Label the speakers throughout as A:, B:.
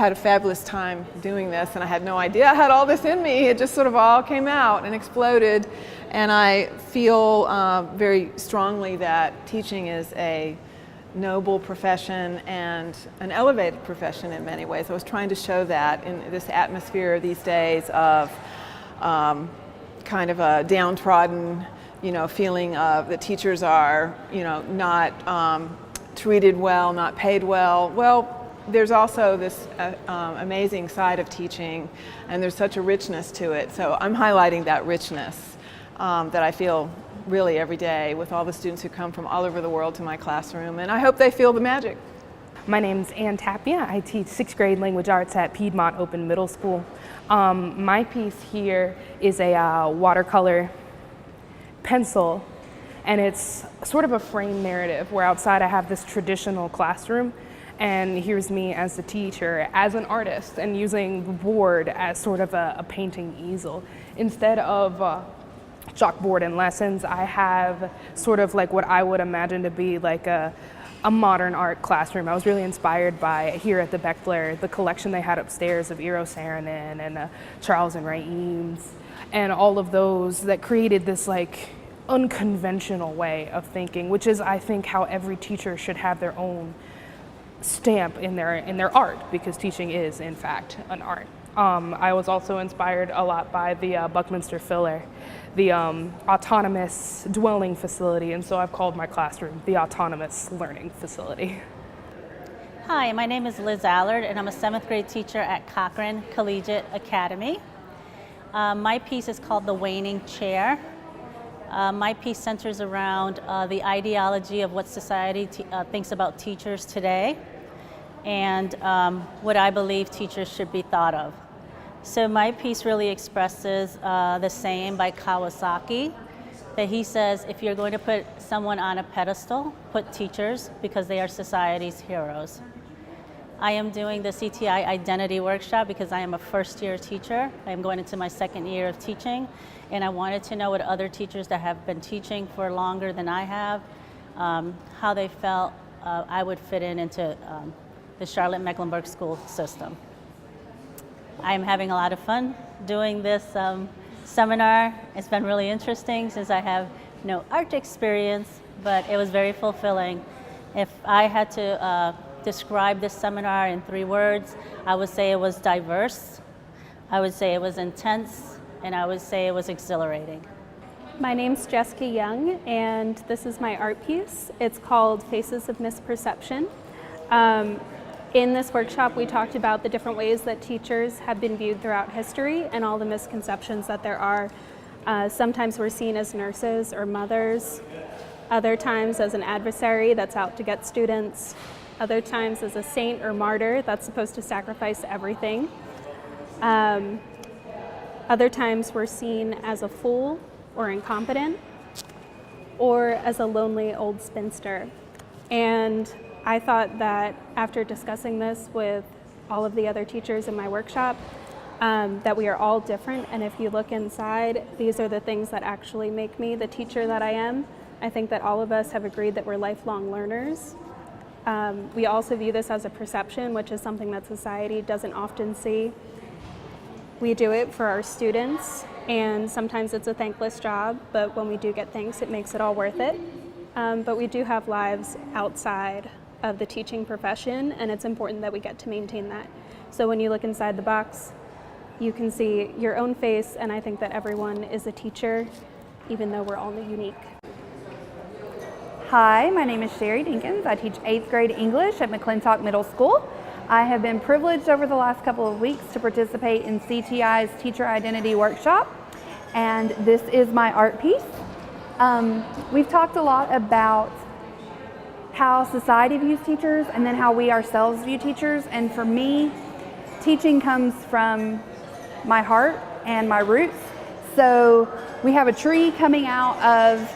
A: had a fabulous time doing this, and I had no idea I had all this in me. It just sort of all came out and exploded. And I feel very strongly that teaching is a noble profession and an elevated profession in many ways. I was trying to show that in this atmosphere these days of kind of a downtrodden, feeling of the teachers are, not treated well, not paid well. Well, there's also this amazing side of teaching, and there's such a richness to it. So I'm highlighting that richness that I feel really every day with all the students who come from all over the world to my classroom, and I hope they feel the magic.
B: My name's Ann Tapia. I teach 6th grade language arts at Piedmont Open Middle School. My piece here is a watercolor pencil, and it's sort of a frame narrative where outside I have this traditional classroom, and here's me as the teacher, as an artist, and using the board as sort of a painting easel. Instead of chalkboard in lessons, I have sort of like what I would imagine to be like a modern art classroom. I was really inspired by, here at the Bechtler, the collection they had upstairs of Eero Saarinen and Charles and Ray Eames, and all of those that created this like unconventional way of thinking, which is, I think, how every teacher should have their own stamp in their art, because teaching is, in fact, an art. I was also inspired a lot by the Buckminster Fuller, the autonomous dwelling facility, and so I've called my classroom the Autonomous Learning Facility.
C: Hi, my name is Liz Allard, and I'm a 7th grade teacher at Cochran Collegiate Academy. My piece is called The Waning Chair. My piece centers around the ideology of what society thinks about teachers today, and what I believe teachers should be thought of. So my piece really expresses the saying by Kawasaki, that he says, if you're going to put someone on a pedestal, put teachers, because they are society's heroes. I am doing the CTI Identity Workshop because I am a first-year teacher. I'm going into my 2nd year of teaching, and I wanted to know what other teachers that have been teaching for longer than I have, how they felt I would fit into the Charlotte-Mecklenburg school system. I'm having a lot of fun doing this seminar. It's been really interesting since I have no art experience, but it was very fulfilling. If I had to describe this seminar in 3 words, I would say it was diverse, I would say it was intense, and I would say it was exhilarating.
D: My name's Jessica Young, and this is my art piece. It's called Faces of Misperception. In this workshop, we talked about the different ways that teachers have been viewed throughout history and all the misconceptions that there are. Sometimes we're seen as nurses or mothers, other times as an adversary that's out to get students, other times as a saint or martyr that's supposed to sacrifice everything. Other times we're seen as a fool or incompetent, or as a lonely old spinster. And I thought that after discussing this with all of the other teachers in my workshop, that we are all different, and if you look inside, these are the things that actually make me the teacher that I am. I think that all of us have agreed that we're lifelong learners. We also view this as a perception, which is something that society doesn't often see. We do it for our students, and sometimes it's a thankless job, but when we do get thanks, it makes it all worth it. But we do have lives outside of the teaching profession, and it's important that we get to maintain that. So when you look inside the box, you can see your own face, and I think that everyone is a teacher, even though we're all unique.
E: Hi, my name is Sherry Dinkins. I teach 8th grade English at McClintock Middle School. I have been privileged over the last couple of weeks to participate in CTI's Teacher Identity Workshop, and this is my art piece. We've talked a lot about how society views teachers and then how we ourselves view teachers, and for me, teaching comes from my heart and my roots. So we have a tree coming out of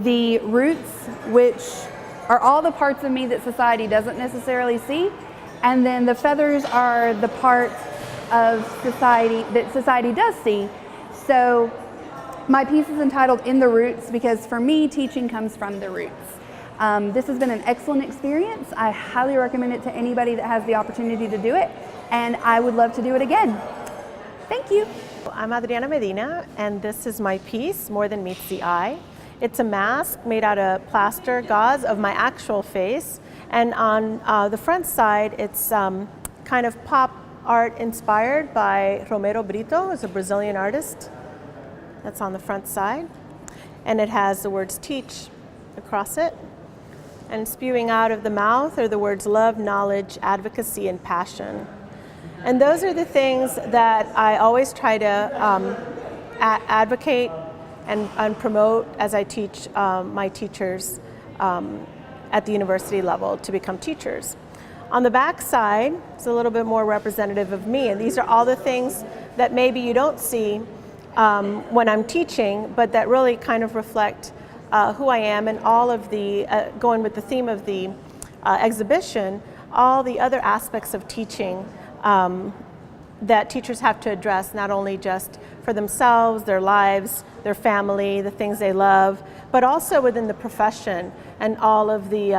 E: the roots, which are all the parts of me that society doesn't necessarily see, and then the feathers are the part of society that society does see. So my piece is entitled In the Roots because for me, teaching comes from the roots. This has been an excellent experience. I highly recommend it to anybody that has the opportunity to do it, and I would love to do it again. Thank you.
F: I'm Adriana Medina, and this is my piece, More Than Meets the Eye. It's a mask made out of plaster gauze of my actual face, and on the front side, it's kind of pop art inspired by Romero Brito, who's a Brazilian artist. That's on the front side, and it has the words teach across it. And spewing out of the mouth are the words love, knowledge, advocacy, and passion. And those are the things that I always try to advocate and promote as I teach my teachers at the university level to become teachers. On the back side, it's a little bit more representative of me, and these are all the things that maybe you don't see when I'm teaching, but that really kind of reflect who I am, and all of the, going with the theme of the exhibition, all the other aspects of teaching that teachers have to address, not only just for themselves, their lives, their family, the things they love, but also within the profession and all of the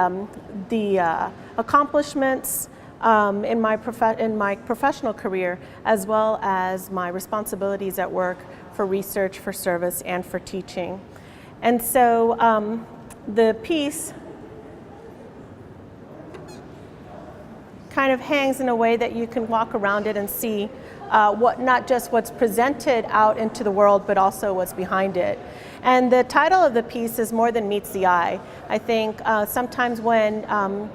F: accomplishments in my professional career, as well as my responsibilities at work for research, for service, and for teaching. And so the piece kind of hangs in a way that you can walk around it and see not just what's presented out into the world, but also what's behind it. And the title of the piece is More Than Meets the Eye. I think sometimes when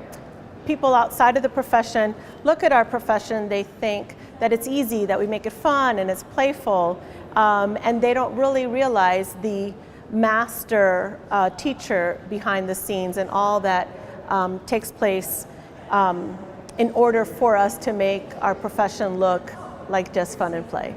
F: people outside of the profession look at our profession, they think that it's easy, that we make it fun and it's playful, and they don't really realize the master teacher behind the scenes and all that takes place in order for us to make our profession look like just fun and play.